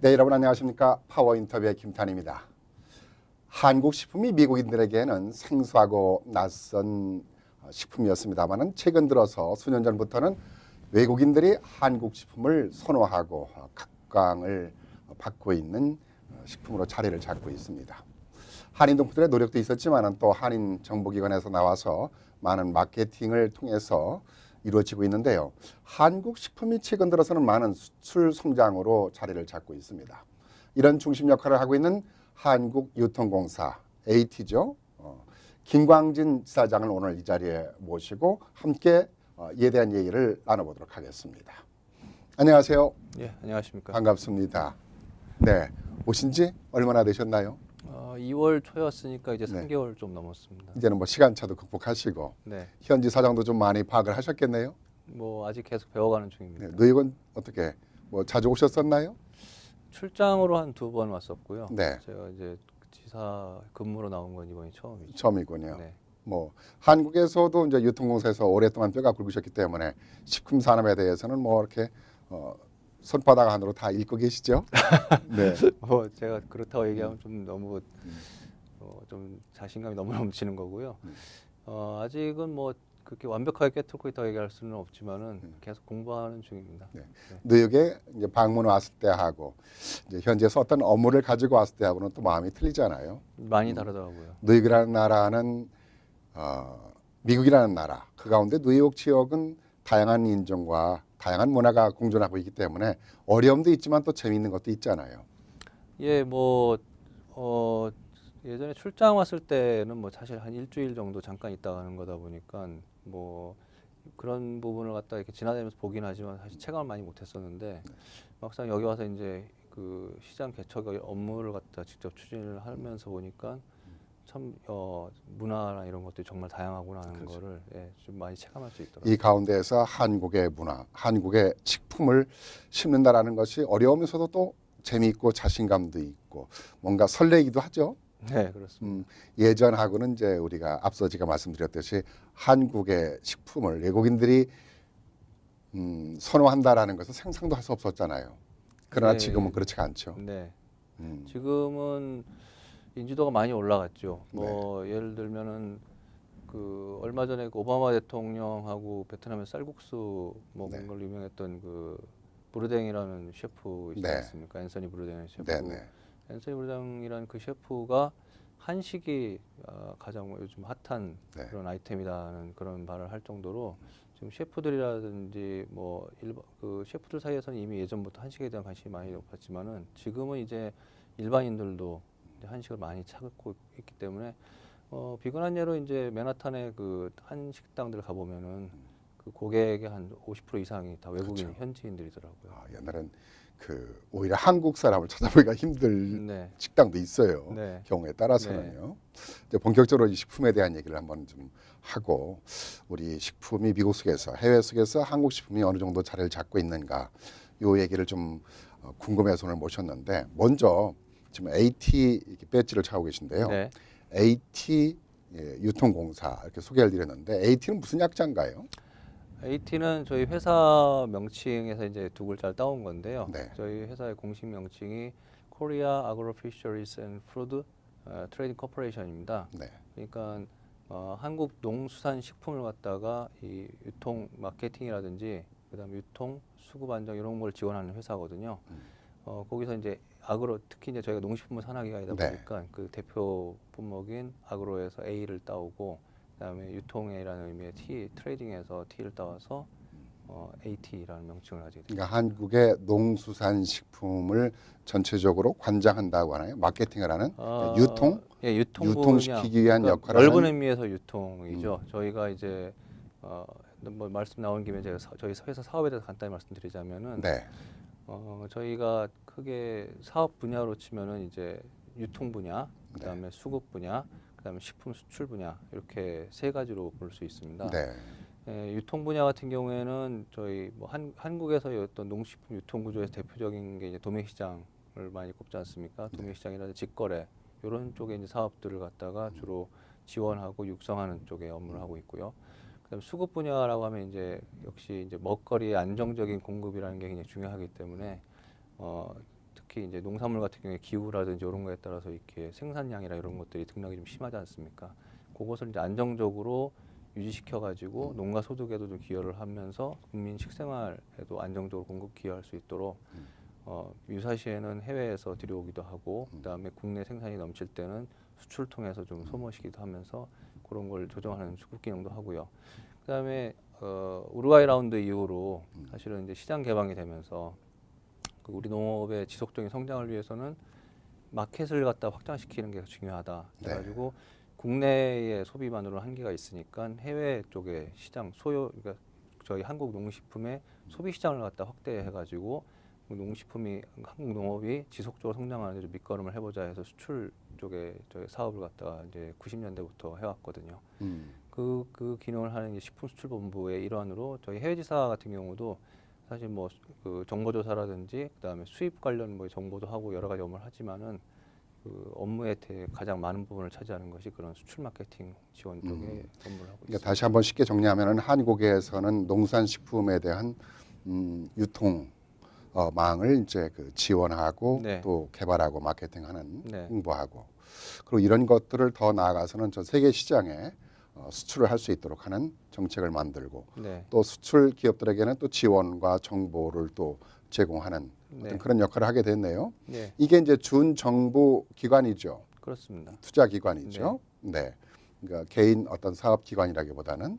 네, 여러분 안녕하십니까? 파워 인터뷰의 김탄입니다. 한국 식품이 미국인들에게는 생소하고 낯선 식품이었습니다만은 최근 들어서 수년 전부터는 외국인들이 한국 식품을 선호하고 각광을 받고 있는 식품으로 자리를 잡고 있습니다. 한인동포들의 노력도 있었지만은 또 한인 정보기관에서 나와서 많은 마케팅을 통해서 이루어지고 있는데요. 한국 식품이 최근 들어서는 많은 수출 성장으로 자리를 잡고 있습니다. 이런 중심 역할을 하고 있는 한국유통공사 AT죠. 김광진 지사장을 오늘 이 자리에 모시고 함께 이에 대한 얘기를 나눠보도록 하겠습니다. 안녕하세요. 예, 안녕하십니까. 반갑습니다. 네, 오신 지 얼마나 되셨나요? 2월 초였으니까 이제 네. 3개월 좀 넘었습니다. 이제는 뭐 시간차도 극복하시고 네, 현지 사정도 좀 많이 파악을 하셨겠네요. 뭐 아직 계속 배워가는 중입니다. 네, 노익은 어떻게 뭐 자주 오셨었나요? 출장으로 한 2번 왔었고요. 네. 제가 이제 지사 근무로 나온 건 이번이 처음이죠. 처음이군요. 네. 뭐 한국에서도 이제 유통공사에서 오랫동안 뼈가 굵으셨기 때문에 식품 산업에 대해서는 뭐 이렇게 손바닥 안으로 다 읽고 계시죠? 네. 뭐 제가 그렇다고 얘기하면 좀 너무 좀 자신감이 너무 넘치는 거고요. 아직은 뭐 그렇게 완벽하게 꿰뚫고 있다고 얘기할 수는 없지만은 계속 공부하는 중입니다. 네. 네. 뉴욕에 이제 방문 왔을 때 하고 이제 현지에서 어떤 업무를 가지고 왔을 때 하고는 또 마음이 틀리잖아요. 많이 다르더라고요. 뉴욕이라는 나라는 미국이라는 나라 그 가운데 뉴욕 지역은 다양한 인종과 다양한 문화가 공존하고 있기 때문에 어려움도 있지만 또 재미있는 것도 있잖아요. 예, 뭐 예전에 출장 왔을 때는 뭐 사실 한 일주일 정도 잠깐 있다 가는 거다 보니까 뭐 그런 부분을 갖다 이렇게 지나다니면서 보긴 하지만 사실 체감을 많이 못했었는데 막상 여기 와서 이제 그 시장 개척 업무를 갖다 직접 추진을 하면서 보니까 참 문화나 이런 것들이 정말 다양하구나 하는 그렇죠. 거를 좀 많이 체감할 수 있더라고요. 이 가운데에서 한국의 문화, 한국의 식품을 심는다라는 것이 어려우면서도 또 재미있고 자신감도 있고 뭔가 설레기도 하죠. 네, 그렇습니다. 예전하고는 이제 우리가 앞서 제가 말씀드렸듯이 한국의 식품을 외국인들이 선호한다라는 것은 상상도 할 수 없었잖아요. 그러나 네, 지금은 그렇지가 않죠. 네. 음, 지금은 인지도가 많이 올라갔죠. 뭐 예를 들면은 그 얼마 전에 그 오바마 대통령하고 베트남의 쌀국수 먹은 네. 걸로 유명했던 그 부르댕이라는 셰프 있지 네. 않습니까? 앤서니 부르댕 셰프. 네네. 앤서니 부르댕이라는 그 셰프가 한식이 가장 요즘 핫한 네. 그런 아이템이라는 그런 말을 할 정도로 지금 셰프들이라든지 뭐 그 셰프들 사이에서는 이미 예전부터 한식에 대한 관심이 많이 높았지만은 지금은 이제 일반인들도 이제 한식을 많이 찾고 있기 때문에 비근한 예로 이제 맨하탄의 그 한식당들 가보면은 그 고객의 한 50% 이상이 다 외국인 그렇죠. 현지인들이더라고요. 옛날엔 그 오히려 한국 사람을 찾아보기가 힘들 네, 식당도 있어요. 네, 경우에 따라서는요. 이제 본격적으로 이 식품에 대한 얘기를 한번 좀 하고 우리 식품이 미국 속에서 해외 속에서 한국 식품이 어느 정도 자리를 잡고 있는가 요 얘기를 좀 궁금해서 오늘 모셨는데 먼저 지금 AT 이렇게 배지를 차고 계신데요. 네. AT 유통공사 이렇게 소개를 드렸는데 AT는 무슨 약자인가요? AT는 저희 회사 명칭에서 이제 두 글자를 따온 건데요. 네. 저희 회사의 공식 명칭이 Korea Agro Fisheries and Food Trading Corporation입니다. 네. 그러니까 한국 농수산 식품을 갖다가 이 유통 마케팅이라든지 그다음에 유통 수급 안정 이런 걸 지원하는 회사거든요. 거기서 이제 아그로 특히 이제 저희가 농식품을 산하기가이다 네. 보니까 그 대표 품목인 아그로에서 A를 따오고 그다음에 유통이라는 의미의 T 트레이딩에서 T를 따와서 AT라는 명칭을 가지게 됩니다. 그러니까 한국의 농수산식품을 전체적으로 관장한다고 하나요? 마케팅을 하는 유통, 예, 유통시키기 위한 그러니까 역할을 넓은 하는 의미에서 유통이죠. 저희가 이제 뭐 말씀 나온 김에 제가 저희 회사 사업에 대해서 간단히 말씀드리자면은 네, 저희가 크게 사업 분야로 치면은 이제 유통 분야, 그다음에 수급 분야, 그다음에 식품 수출 분야 이렇게 세 가지로 볼 수 있습니다. 네, 유통 분야 같은 경우에는 저희 뭐 한국에서의 어떤 농식품 유통 구조에서 대표적인 게 이제 도매 시장을 많이 꼽지 않습니까? 도매 시장이라든지 직거래 이런 쪽에 이제 사업들을 갖다가 주로 지원하고 육성하는 쪽에 업무를 하고 있고요. 그다음에 수급 분야라고 하면 이제 역시 이제 먹거리의 안정적인 공급이라는 게 굉장히 중요하기 때문에 특히 이제 농산물 같은 경우에 기후라든지 이런 거에 따라서 이렇게 생산량이나 이런 것들이 등락이 좀 심하지 않습니까? 그것을 이제 안정적으로 유지시켜 가지고 농가 소득에도 좀 기여를 하면서 국민 식생활에도 안정적으로 공급 기여할 수 있도록 유사시에는 해외에서 들여오기도 하고 그다음에 국내 생산이 넘칠 때는 수출 통해서 좀 소모시기도 하면서 그런 걸 조정하는 수급 기능도 하고요. 그다음에 우루과이 라운드 이후로 사실은 이제 시장 개방이 되면서 그 우리 농업의 지속적인 성장을 위해서는 마켓을 갖다 확장시키는 게 중요하다. 그래가지고 국내의 소비만으로는 한계가 있으니까 해외 쪽의 시장 그러니까 저희 한국 농식품의 소비 시장을 갖다 확대해가지고 농식품이 한국 농업이 지속적으로 성장하는 데 좀 밑거름을 해보자 해서 수출 쪽에 저희 사업을 갖다가 이제 90년대부터 해왔거든요. 그 기능을 하는 이제 식품수출본부의 일환으로 저희 해외지사 같은 경우도 사실 뭐 그 정보조사라든지 그다음에 수입 관련 뭐 정보도 하고 여러 가지 업무를 하지만은 그 업무의 가장 많은 부분을 차지하는 것이 그런 수출 마케팅 지원 쪽에 업무를 하고 그러니까 있습니다. 다시 한번 쉽게 정리하면은 한국에서는 농산식품에 대한 유통 망을 이제 그 지원하고 네. 또 개발하고 마케팅하는 네. 홍보하고 그리고 이런 것들을 더 나아가서는 전 세계 시장에 수출을 할 수 있도록 하는 정책을 만들고 네. 또 수출 기업들에게는 또 지원과 정보를 또 제공하는 네. 어떤 그런 역할을 하게 됐네요. 네. 이게 이제 준정부 기관이죠. 그렇습니다. 투자 기관이죠. 네. 그러니까 개인 어떤 사업 기관이라기보다는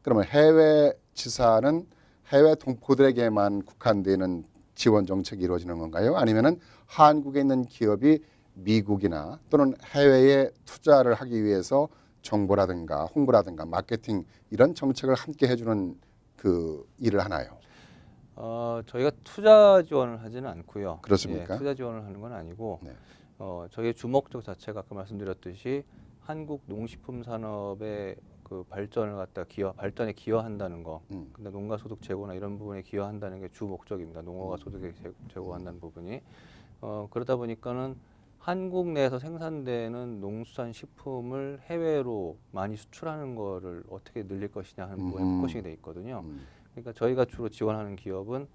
그러면 해외 지사는 해외 동포들에게만 국한되는 지원 정책이 이루어지는 건가요? 아니면은 한국에 있는 기업이 미국이나 또는 해외에 투자를 하기 위해서 정보라든가 홍보라든가 마케팅 이런 정책을 함께 해주는 그 일을 하나요? 저희가 투자 지원을 하지는 않고요. 그렇습니까? 예, 투자 지원을 하는 건 아니고 네. 저희의 주목적 자체가 아까 말씀드렸듯이 한국 농식품 산업의 그 발전을 갖다 발전에 기여한다는 거. 근데 농가 소득 제고나 이런 부분에 기여한다는 게 주 목적입니다. 농어가 소득에 제고한다는 부분이 그러다 보니까는 한국 내에서 생산되는 농수산 식품을 해외로 많이 수출하는 거를 어떻게 늘릴 것이냐 하는 부분에 포커싱이 돼 있거든요. 그러니까 저희가 주로 지원하는 기업은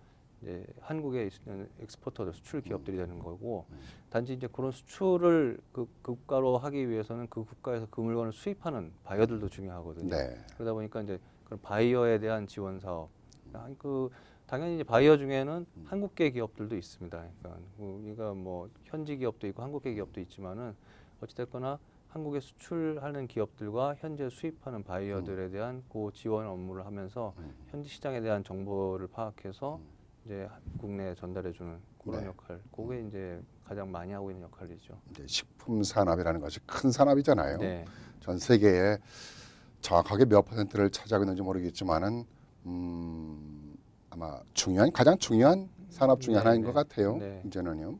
이제 한국에 있는 엑스포터들 수출 기업들이 되는 거고 단지 이제 그런 수출을 그 국가로 하기 위해서는 그 국가에서 그 물건을 수입하는 바이어들도 중요하거든요. 네. 그러다 보니까 이제 그런 바이어에 대한 지원 사업 당연히 이제 바이어 중에는 한국계 기업들도 있습니다. 그러니까 우리가 뭐 현지 기업도 있고 한국계 기업도 있지만은 어찌됐거나 한국에 수출하는 기업들과 현재 수입하는 바이어들에 대한 그 지원 업무를 하면서 현지 시장에 대한 정보를 파악해서 이제 국내에 전달해주는 그런 네. 역할. 그게 이제 가장 많이 하고 있는 역할이죠. 이제 식품 산업이라는 것이 큰 산업이잖아요. 네. 전 세계에 정확하게 몇 퍼센트를 차지하고 있는지 모르겠지만은 아마 가장 중요한 산업 중에 네, 하나인 네. 것 같아요. 네. 이제는요.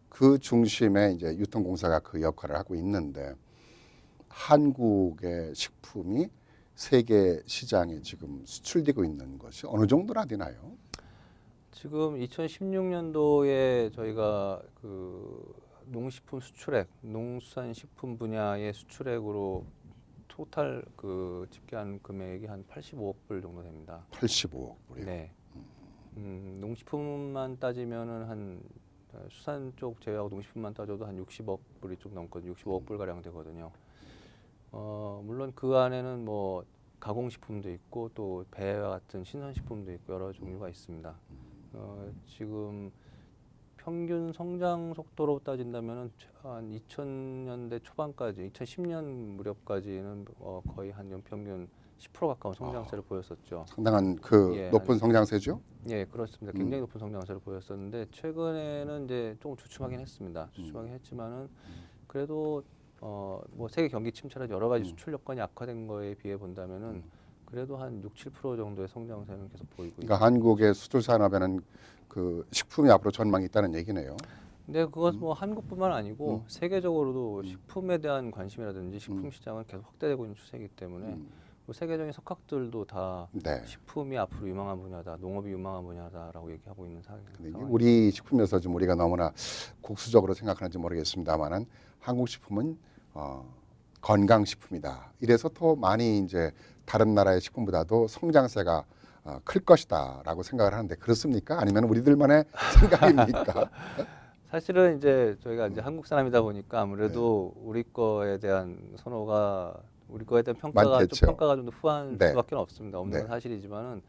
그 중심에 이제 유통공사가 그 역할을 하고 있는데 한국의 식품이 세계 시장에 지금 수출되고 있는 것이 어느 정도나 되나요? 지금 2016년도에 저희가 그 농식품 수출액, 농수산식품 분야의 수출액으로 토탈 그 집계한 금액이 한 85억 불 정도 됩니다. 85억 불이요. 네. 농식품만 따지면은 한 수산 쪽 제외하고 농식품만 따져도 한 60억 불이 좀 넘거든요. 65억 불 가량 되거든요. 물론 그 안에는 뭐 가공식품도 있고 또 배와 같은 신선식품도 있고 여러 종류가 있습니다. 지금 평균 성장 속도로 따진다면은 한 2000년대 초반까지, 2010년 무렵까지는 거의 한 연평균 10% 가까운 성장세를 보였었죠. 상당한 그 예, 높은 성장세죠. 예, 그렇습니다. 굉장히 높은 성장세를 보였었는데 최근에는 이제 조금 주춤하긴 했습니다. 주춤하긴 했지만은 그래도 뭐 세계 경기 침체라 여러 가지 수출 여건이 악화된 거에 비해 본다면은 그래도 한 6-7% 정도의 성장세는 계속 보이고 그러니까 한국의 수출 산업에는 그 식품이 앞으로 전망이 있다는 얘기네요. 근데 그것 뭐 한국뿐만 아니고 세계적으로도 식품에 대한 관심이라든지 식품 시장은 계속 확대되고 있는 추세이기 때문에 뭐 세계적인 석학들도 다 네. 식품이 앞으로 유망한 분야다, 농업이 유망한 분야다라고 얘기하고 있는 근데 이게 상황입니다. 우리 식품에서 좀 우리가 너무나 국수적으로 생각하는지 모르겠습니다만은 한국 식품은 건강 식품이다. 이래서 더 많이 이제 다른 나라의 식품보다도 성장세가 클 것이다라고 생각을 하는데 그렇습니까? 아니면 우리들만의 생각입니까? 사실은 이제 저희가 이제 한국 사람이다 보니까 아무래도 네. 우리 거에 대한 선호가 우리 거에 대한 평가가 많겠죠. 좀 더 후한 네. 수밖에 없습니다. 없는 네. 건 사실이지만은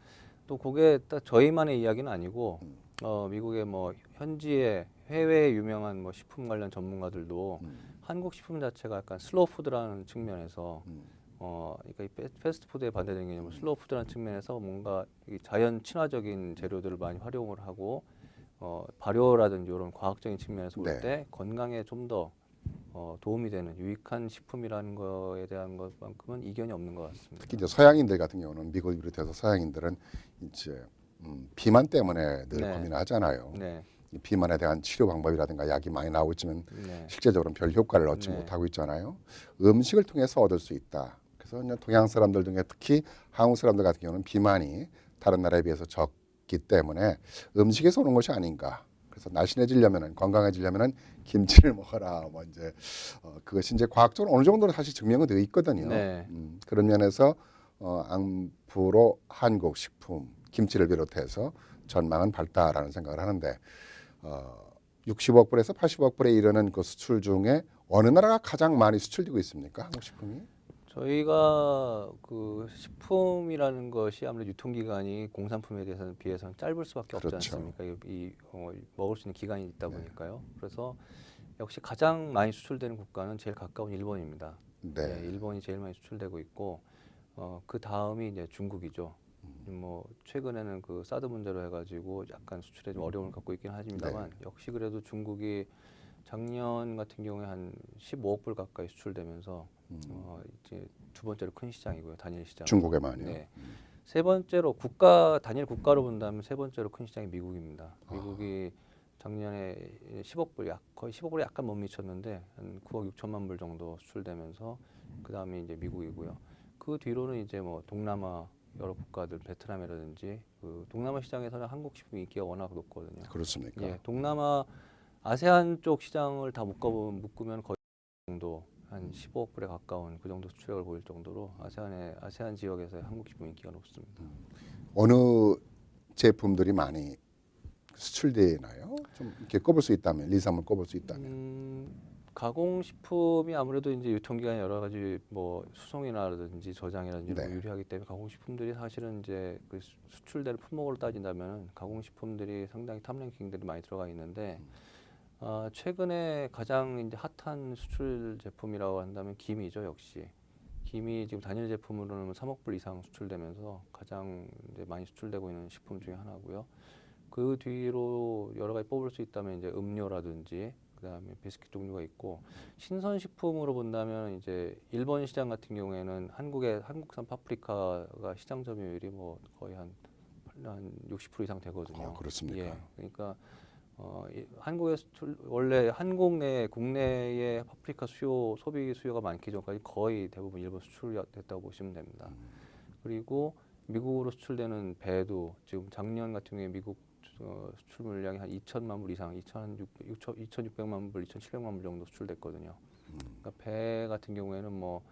또 그게 딱 저희만의 이야기는 아니고 음. 미국의 뭐 현지의 해외 유명한 뭐 식품 관련 전문가들도 음. 한국 식품 자체가 약간 슬로우 푸드라는 측면에서 음. 그러니까 이 패스트푸드에 반대되는 개념은 슬로우 푸드라는 측면에서 뭔가 이 자연 친화적인 재료들을 많이 활용을 하고 발효라든지 이런 과학적인 측면에서 볼 네. 때 건강에 좀 더 도움이 되는 유익한 식품이라는 거에 대한 것만큼은 이견이 없는 것 같습니다. 특히 이제 서양인들 같은 경우는 미국을 비롯해서 서양인들은 이제 비만 때문에 늘 네. 고민하잖아요. 네, 이 비만에 대한 치료 방법이라든가 약이 많이 나오고 있지만 네, 실제적으로는 별 효과를 얻지 네. 못하고 있잖아요. 음식을 통해서 얻을 수 있다. 그래서 그냥 동양 사람들 중에 특히 한국 사람들 같은 경우는 비만이 다른 나라에 비해서 적기 때문에 음식에서 오는 것이 아닌가. 그래서 날씬해지려면은 건강해지려면은 김치를 먹어라. 뭐 이제 그것이 이제 과학적으로 어느 정도는 사실 증명은 되어 있거든요. 네. 그런 면에서 앞으로 한국 식품 김치를 비롯해서 전망은 밝다라는 생각을 하는데 60억 불에서 80억 불에 이르는 그 수출 중에 어느 나라가 가장 많이 수출되고 있습니까? 한국 식품이? 저희가 그 식품이라는 것이 아무래도 유통기간이 공산품에 비해서는 짧을 수밖에 없지 그렇죠. 않습니까? 먹을 수 있는 기간이 있다 네. 보니까요. 그래서 역시 가장 많이 수출되는 국가는 제일 가까운 일본입니다. 네. 네, 일본이 제일 많이 수출되고 있고 그 다음이 이제 중국이죠. 뭐 최근에는 그 사드 문제로 해가지고 약간 수출에 좀 어려움을 갖고 있긴 하지만 역시 그래도 중국이 작년 같은 경우에 한 15억 불 가까이 수출되면서 이제 두 번째로 큰 시장이고요, 단일 시장. 중국에만요. 네. 세 번째로 단일 국가로 본다면 세 번째로 큰 시장이 미국입니다. 미국이 작년에 10억 불, 거의 10억 불에 약간 못 미쳤는데 한 9억 6천만 불 정도 수출되면서 그 다음에 이제 미국이고요. 그 뒤로는 이제 뭐 동남아 여러 국가들, 베트남이라든지 그 동남아 시장에서는 한국 식품 인기가 워낙 높거든요. 그렇습니까? 예, 동남아 아세안 쪽 시장을 다 묶으면 거의 그 정도 한 15억 불에 가까운 그 정도 수출액을 보일 정도로 아세안 지역에서 한국 식품 인기가 높습니다. 어느 제품들이 많이 수출되나요? 좀 이렇게 꼽을 수 있다면 리삼을 꼽을 수 있다면 가공식품이 아무래도 이제 유통기간이 여러 가지 뭐 수송이라든지 저장이라든지 네. 이런 거 유리하기 때문에 가공식품들이 사실은 이제 그 수출되는 품목으로 따진다면 가공식품들이 상당히 탑랭킹들이 많이 들어가 있는데 최근에 가장 이제 핫한 수출 제품이라고 한다면 김이죠, 역시. 김이 지금 단일 제품으로는 3억 불 이상 수출되면서 가장 이제 많이 수출되고 있는 식품 중에 하나고요. 그 뒤로 여러 가지 뽑을 수 있다면 이제 음료라든지 그다음에 비스킷 종류가 있고 신선식품으로 본다면 이제 일본 시장 같은 경우에는 한국산 파프리카가 시장 점유율이 뭐 거의 한 60% 이상 되거든요. 그렇습니까? 예, 그러니까 한국의 원래 국내의 파프리카 소비 수요가 많기 전까지 거의 대부분 일본 수출됐다고 보시면 됩니다. 그리고 미국으로 수출되는 배도 지금 작년 같은 경우에 미국 수출 물량이 한 2천만 불 이상, 2,600만 불, 2,700만 불 정도 수출됐거든요. 그러니까 배 같은 경우에는 뭐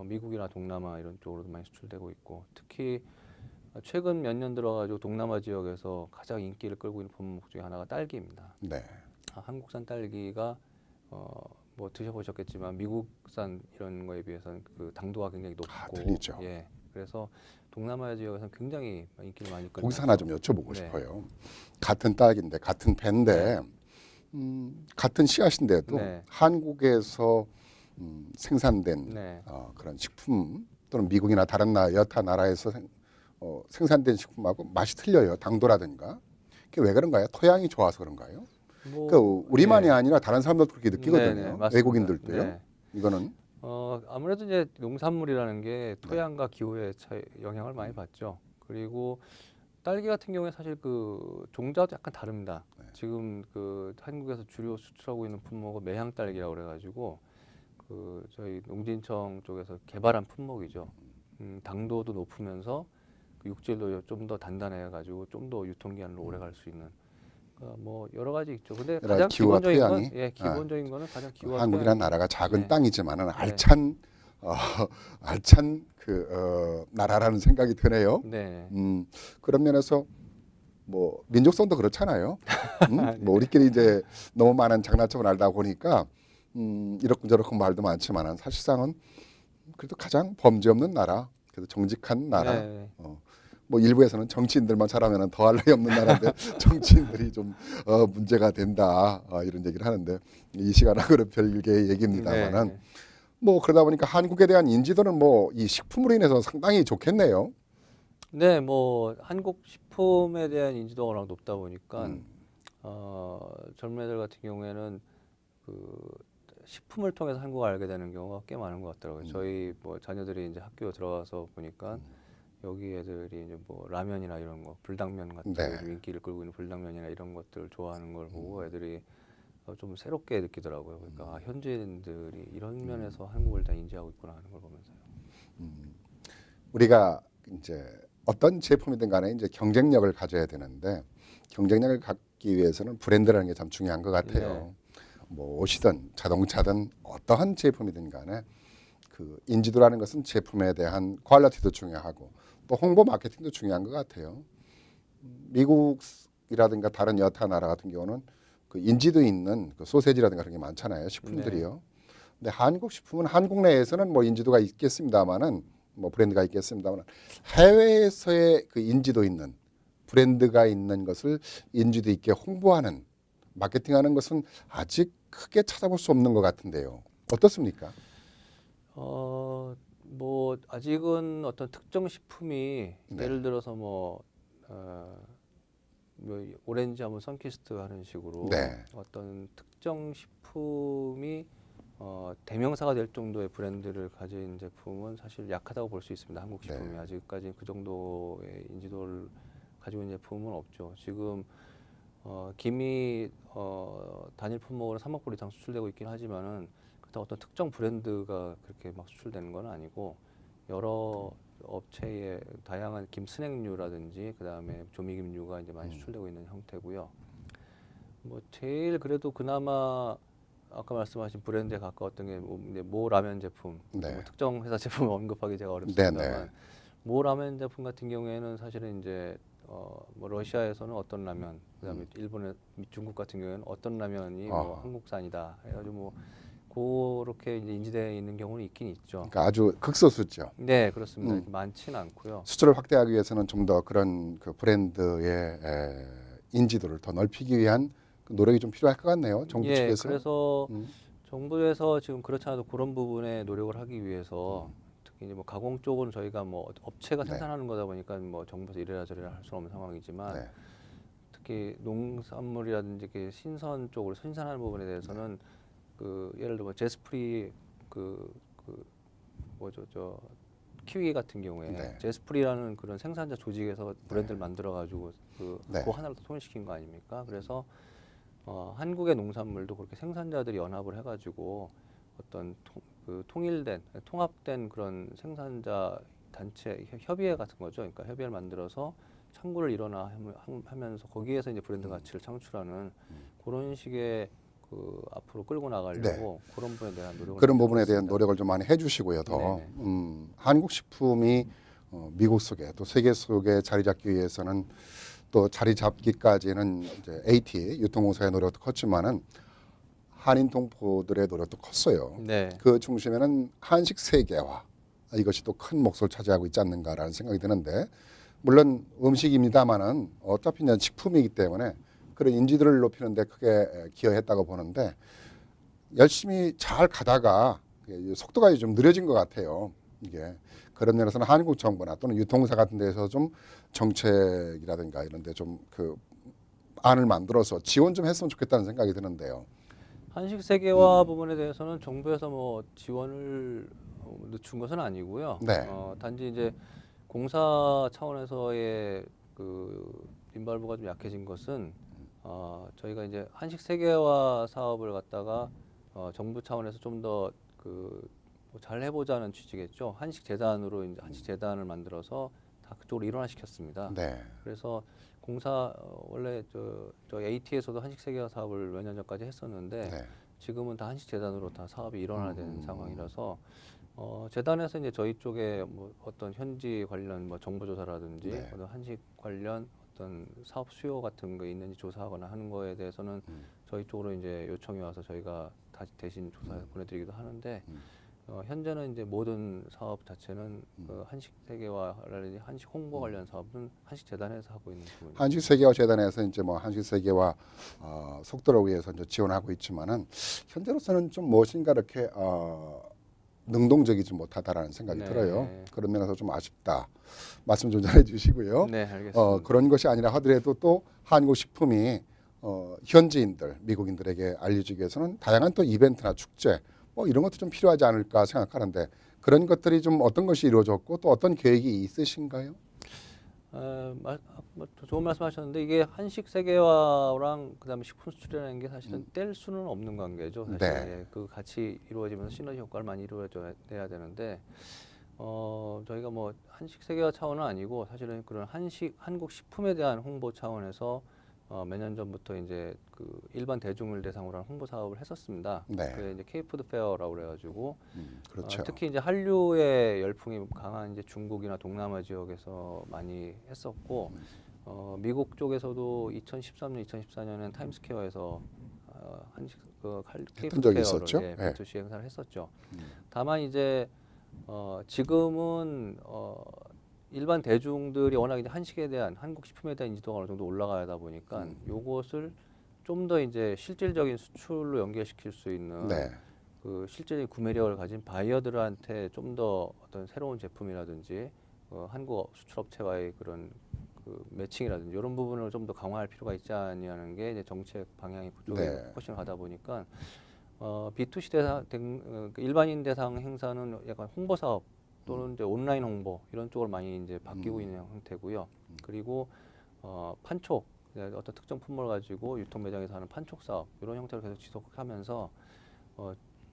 미국이나 동남아 이런 쪽으로도 많이 수출되고 있고 특히 최근 몇 년 들어가지고 동남아 지역에서 가장 인기를 끌고 있는 품목 중에 하나가 딸기입니다. 네. 한국산 딸기가 뭐 드셔보셨겠지만 미국산 이런 거에 비해서는 그 당도가 굉장히 높고 틀리죠. 예, 그래서 동남아 지역에서는 굉장히 인기를 많이 끌고 거기서 하나 좀 여쭤보고 네. 싶어요. 같은 딸기인데 같은 배인데 같은 씨앗인데도 네. 한국에서 생산된 네. 그런 식품 또는 미국이나 다른 여타 나라에서 생산된 식품하고 맛이 틀려요. 당도라든가. 그게 왜 그런가요? 토양이 좋아서 그런가요? 뭐, 그러니까 우리만이 예. 아니라 다른 사람들도 그렇게 느끼거든요. 네, 맞습니다. 외국인들도요. 네. 이거는 아무래도 이제 농산물이라는 게 토양과 기후의 영향을 많이 받죠. 그리고 딸기 같은 경우에 사실 그 종자도 약간 다릅니다. 지금 그 한국에서 주로 수출하고 있는 품목은 매향 딸기라고 그래가지고 그 저희 농진청 쪽에서 개발한 품목이죠. 당도도 높으면서 그 육질도 좀 더 단단해가지고 좀 더 유통기한을 오래 갈 수 있는. 뭐 여러 가지 있죠. 근데 여러 가장 기후와 기본적인 건 토양이 기본적인 거는 가장 기후와 한국이라는 토양이- 나라가 작은 네. 땅이지만은 알찬 어, 알찬 나라라는 생각이 드네요. 네. 그런 면에서 뭐 민족성도 그렇잖아요. 네. 뭐 우리끼리 이제 너무 많은 장난점을 알다 보니까 이렇고 말도 많지만은 사실상은 그래도 가장 범죄 없는 나라, 그래도 정직한 나라. 네. 뭐 일부에서는 정치인들만 잘하면 더할 나위 없는 나라인데 정치인들이 좀 문제가 된다 이런 얘기를 하는데 이 시간하고는 별개의 얘기입니다만은 네. 뭐 그러다 보니까 한국에 대한 인지도는 뭐 이 식품으로 인해서 상당히 좋겠네요. 네, 뭐 한국 식품에 대한 인지도가 워낙 높다 보니까 음, 젊은 애들 같은 경우에는 그 식품을 통해서 한국을 알게 되는 경우가 꽤 많은 것 같더라고요. 저희 뭐 자녀들이 이제 학교 들어가서 보니까 여기 애들이 이제 뭐 라면이나 이런 거, 불당면 같은 거 네. 요즘 인기를 끌고 있는 불당면이나 이런 것들을 좋아하는 걸 보고 애들이 좀 새롭게 느끼더라고요. 그러니까 아, 현지인들이 이런 면에서 한국을 다 인지하고 있구나 하는 걸 보면서요. 우리가 이제 어떤 제품이든 간에 이제 경쟁력을 가져야 되는데 경쟁력을 갖기 위해서는 브랜드라는 게 참 중요한 것 같아요. 뭐 옷이든 자동차든 어떠한 제품이든 간에 그 인지도라는 것은 제품에 대한 퀄리티도 중요하고 또 홍보 마케팅도 중요한 것 같아요. 미국이라든가 다른 여타 나라 같은 경우는 그 인지도 있는 그 소세지라든가 그런 게 많잖아요. 식품들이요. 근데 한국 식품은 한국 내에서는 뭐 인지도가 있겠습니다만은 뭐 브랜드가 있겠습니다만 해외에서의 그 인지도 있는 브랜드가 있는 것을 인지도 있게 홍보하는 마케팅하는 것은 아직 크게 찾아볼 수 없는 것 같은데요. 어떻습니까? 뭐 아직은 어떤 특정 식품이 네, 예를 들어서 어, 뭐 오렌지 하면 선키스트 하는 식으로 네, 어떤 특정 식품이 대명사가 될 정도의 브랜드를 가진 제품은 사실 약하다고 볼 수 있습니다. 한국 네, 식품이 아직까지 그 정도의 인지도를 가지고 있는 제품은 없죠. 지금 김이 단일 품목으로 3억 불 이상 수출되고 있긴 하지만은 그렇다고 어떤 특정 브랜드가 그렇게 막 수출되는 건 아니고 여러 업체의 다양한 김 스낵류라든지 그다음에 조미김류가 이제 많이 수출되고 있는 형태고요. 뭐 제일 그래도 그나마 아까 말씀하신 브랜드에 가까웠던 게 모 라면 제품, 네, 뭐 특정 회사 제품을 언급하기 제가 네, 네, 어렵습니다만 모 라면 제품 같은 경우에는 사실은 이제 뭐 러시아에서는 어떤 라면, 그다음에 일본의 중국 같은 경우에는 어떤 라면이 뭐 어, 한국산이다 해가지고 뭐 그렇게 이제 인지되어 있는 경우는 있긴 있죠. 그러니까 아주 극소수죠. 네, 그렇습니다. 음, 이렇게 많지는 않고요. 수출을 확대하기 위해서는 좀 더 그런 그 브랜드의 인지도를 더 넓히기 위한 그 노력이 좀 필요할 것 같네요. 정부 예, 측에서. 그래서 음, 정부에서 지금 그렇지 않아도 그런 부분에 노력을 하기 위해서 특히 이제 뭐 가공 쪽은 저희가 뭐 업체가 네, 생산하는 거다 보니까 뭐 정부에서 이래라 저래라 할 수는 없는 상황이지만 네, 특히 농산물이라든지 이렇게 신선 쪽으로 생산하는 부분에 대해서는 그 예를 들어 뭐 제스프리 그 뭐죠 저 키위 같은 경우에 네, 제스프리라는 그런 생산자 조직에서 브랜드를 만들어 가지고 네, 그거 하나로 다 통일시킨 거 아닙니까? 그래서 한국의 농산물도 그렇게 생산자들이 연합을 해가지고 어떤 통일된 통합된 그런 생산자 단체 협의회 같은 거죠. 그러니까 협의회를 만들어서 창구를 일어나 하면서 거기에서 이제 브랜드 가치를 창출하는 그런 식의 앞으로 끌고 네. 나가려고 그런 부분에 대한 노력을 그런 많이 하고 부분에 대한 있습니다. 노력을 좀 많이 해주시고요. 더 네네. 한국 식품이 미국 속에 또 세계 속에 자리 잡기 위해서는 또 자리 잡기까지는 이제 AT 유통공사의 노력도 컸지만은 한인 동포들의 노력도 컸어요. 네. 그 중심에는 한식 세계화 이것이 또 큰 몫을 차지하고 있지 않는가라는 생각이 드는데 물론 음식입니다만은 어차피 이제 식품이기 때문에 그런 인지도를 높이는 데 크게 기여했다고 보는데 열심히 잘 가다가 속도가 좀 느려진 것 같아요. 이게 그런 면에서는 한국 정부나 또는 유통사 같은 데서 좀 정책이라든가 이런 데 좀 그 안을 만들어서 지원 좀 했으면 좋겠다는 생각이 드는데요. 한식 세계화 부분에 대해서는 정부에서 뭐 지원을 늦춘 것은 아니고요. 네, 단지 이제 공사 차원에서의 인발부가 좀 약해진 것은 저희가 이제 한식 세계화 사업을 갖다가 정부 차원에서 좀 더 잘 해보자는 취지겠죠. 한식 재단으로 이제 한식 재단을 만들어서 다 그쪽으로 일원화시켰습니다. 네, 그래서 공사 원래 저 AT에서도 한식 세계화 사업을 몇 년 전까지 했었는데 네, 지금은 다 한식 재단으로 다 사업이 일원화된 상황이라서 재단에서 이제 저희 쪽에 뭐 어떤 현지 관련 뭐 정보 조사라든지 네. 어떤 한식 관련 어떤 사업 수요 같은 거 있는지 조사하거나 하는 거에 대해서는 저희 쪽으로 이제 요청이 와서 저희가 다시 대신 조사 보내드리기도 하는데 현재는 이제 모든 사업 자체는 한식 세계화라든지 한식 홍보 관련 사업은 한식 재단에서 하고 있는 부분입니다. 한식 세계화 재단에서 이제 뭐 한식 세계화 속도를 위해서 이제 지원하고 있지만은 현재로서는 좀 무엇인가 이렇게 능동적이지 못하다라는 생각이 네. 들어요. 그런 면에서 좀 아쉽다. 말씀 좀 전해 주시고요. 네, 알겠습니다. 그런 것이 아니라 하더라도 또 한국 식품이 현지인들, 미국인들에게 알려주기 위해서는 다양한 또 이벤트나 축제 뭐 이런 것도 좀 필요하지 않을까 생각하는데 그런 것들이 좀 어떤 것이 이루어졌고 또 어떤 계획이 있으신가요? 뭐 좋은 말씀하셨는데 이게 한식 세계화랑 그다음에 식품 수출이라는 게 사실은 뗄 수는 없는 관계죠. 사실 네. 예, 그 같이 이루어지면서 시너지 효과를 많이 이루어져야 되는데 저희가 뭐 한식 세계화 차원은 아니고 사실은 그런 한국 식품에 대한 홍보 차원에서 몇 년 전부터 이제 그 일반 대중을 대상으로 한 홍보 사업을 했었습니다. 네. 그게 이제 K푸드 페어라고 그래가지고 그렇죠. 특히 이제 한류의 열풍이 강한 이제 중국이나 동남아 지역에서 많이 했었고 미국 쪽에서도 2013년, 2014년엔 타임스퀘어에서 한식 했던 적이 K푸드 있었죠. 페어를 네. B2C 행사를 했었죠. 다만 이제 지금은 일반 대중들이 워낙 이제 한식에 대한 한국 식품에 대한 인지도가 어느 정도 올라가다 보니까 요것을 좀 더 이제 실질적인 수출로 연결시킬 수 있는 네. 그 실질적인 구매력을 가진 바이어들한테 좀 더 어떤 새로운 제품이라든지 한국 수출업체와의 그런 그 매칭이라든지 이런 부분을 좀 더 강화할 필요가 있지 않냐는 게 이제 정책 방향이 그쪽에 네. 포커싱을 하다 보니까 B2C 대상 일반인 대상 행사는 약간 홍보 사업 또는 이제 온라인 홍보 이런 쪽으로 많이 이제 바뀌고 있는 형태고요. 그리고 판촉 어떤 특정 품목을 가지고 유통 매장에서 하는 판촉 사업 이런 형태로 계속 지속하면서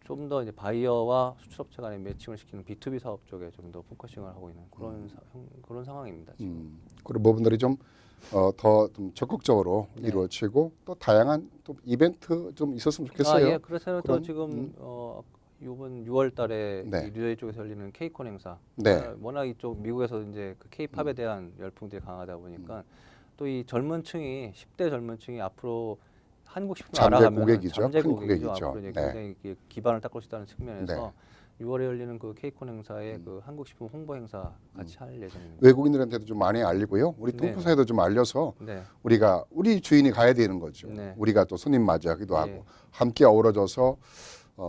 좀 더 이제 바이어와 수출업체 간의 매칭을 시키는 B2B 사업 쪽에 좀 더 포커싱을 하고 있는 그런 상황입니다. 지금. 그런 부분들이 좀 더 좀 적극적으로 네. 이루어지고 또 다양한 또 이벤트 좀 있었으면 좋겠어요. 예, 그래서 또 그런, 지금 이번 6월달에 네. 이 뉴저지 쪽에서 열리는 케이콘 행사. 네. 워낙 이쪽 미국에서 이제 그 K-팝에 대한 열풍들이 강하다 보니까 또 이 젊은층이 10대 젊은층이 앞으로 한국 식품을 잠재 알아가면 고객이죠. 잠재 큰 고객이죠. 고객이죠. 앞으로 이제 네. 굉장히 이게 기반을 닦을 수 있다는 측면에서 6월에 열리는 그 케이콘 행사에 그 한국 식품 홍보 행사 같이 할 예정입니다. 외국인들한테도 좀 많이 알리고요. 우리 네. 동포사에도 좀 알려서 네. 우리 주인이 가야 되는 거죠. 네. 우리가 또 손님 맞이하기도 예. 하고 함께 어우러져서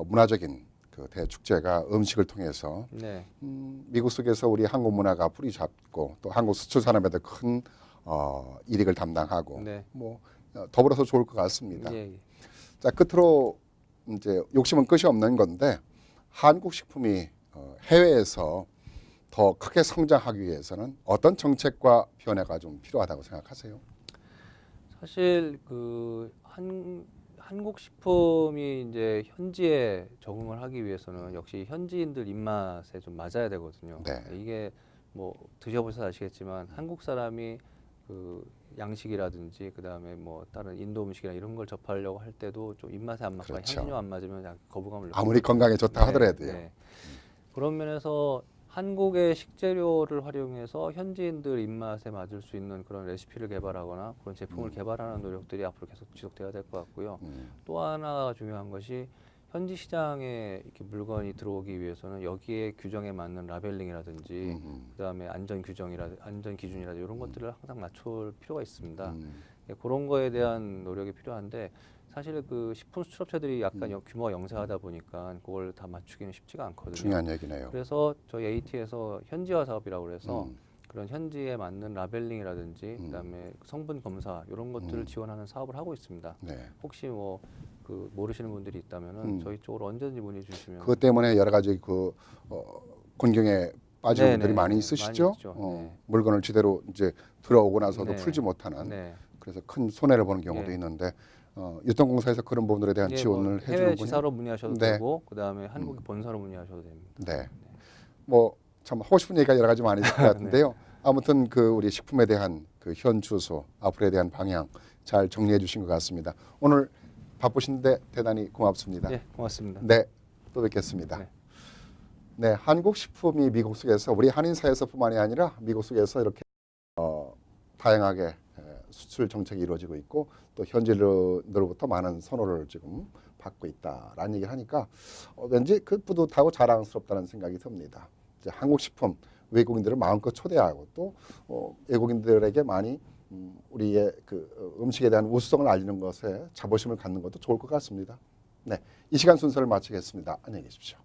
문화적인 그 대축제가 음식을 통해서 네. 미국 속에서 우리 한국 문화가 뿌리 잡고 또 한국 수출 산업에도 큰 이익을 담당하고 네. 뭐 더불어서 좋을 것 같습니다. 예, 예. 자, 끝으로 이제 욕심은 끝이 없는 건데 한국 식품이 해외에서 더 크게 성장하기 위해서는 어떤 정책과 변화가 좀 필요하다고 생각하세요? 사실 그 한국 식품이 이제 현지에 적응을 하기 위해서는 역시 현지인들 입맛에 좀 맞아야 되거든요. 네. 이게 뭐 드셔보셔서 아시겠지만 한국 사람이 그 양식이라든지 그다음에 뭐 다른 인도 음식이나 이런 걸 접하려고 할 때도 좀 입맛에 안 맞거나 그렇죠. 향신료 안 맞으면 약간 거부감을 아무리 느끼거든요. 건강에 좋다 네, 하더라도요. 네. 그런 면에서 한국의 식재료를 활용해서 현지인들 입맛에 맞을 수 있는 그런 레시피를 개발하거나 그런 제품을 개발하는 노력들이 앞으로 계속 지속돼야 될 것 같고요. 또 하나 중요한 것이 현지 시장에 이렇게 물건이 들어오기 위해서는 여기에 규정에 맞는 라벨링이라든지 그다음에 안전 기준이라든지 이런 것들을 항상 맞출 필요가 있습니다. 예, 그런 거에 대한 노력이 필요한데 사실 그 식품 수출업체들이 약간 규모가 영세하다 보니까 그걸 다 맞추기는 쉽지가 않거든요. 중요한 얘기네요. 그래서 저희 AT에서 현지화 사업이라고 그래서 그런 현지에 맞는 라벨링이라든지 그다음에 성분 검사 이런 것들을 지원하는 사업을 하고 있습니다. 네. 혹시 뭐 그 모르시는 분들이 있다면은 저희 쪽으로 언제든지 문의 주시면 그것 때문에 여러 가지 그 곤경에 빠지는 네네, 분들이 많이 네, 있으시죠. 많이 있죠. 네. 물건을 제대로 이제 들어오고 나서도 네. 풀지 못하는 네. 그래서 큰 손해를 보는 경우도 예. 있는데 유통공사에서 그런 부분들에 대한 예, 지원을 뭐 해주는군요. 해외 지사로 문의하셔도 네. 되고 그다음에 한국 본사로 문의하셔도 됩니다. 네. 뭐 참 하고 싶은 얘기가 여러 가지 많이 있을 것 같은데요. 아무튼 그 우리 식품에 대한 그 현 주소, 앞으로에 대한 방향 잘 정리해 주신 것 같습니다. 오늘 바쁘신데 대단히 고맙습니다. 예, 고맙습니다. 네, 또 뵙겠습니다. 네. 네, 한국 식품이 미국 속에서 우리 한인 사회에서뿐만이 아니라 미국 속에서 이렇게 다양하게 수출 정책이 이루어지고 있고 또 현지인으로부터 많은 선호를 지금 받고 있다라는 얘기를 하니까 왠지 그 뿌듯하고 자랑스럽다는 생각이 듭니다. 이제 한국 식품 외국인들을 마음껏 초대하고 또 외국인들에게 많이 우리의 그 음식에 대한 우수성을 알리는 것에 자부심을 갖는 것도 좋을 것 같습니다. 네, 이 시간 순서를 마치겠습니다. 안녕히 계십시오.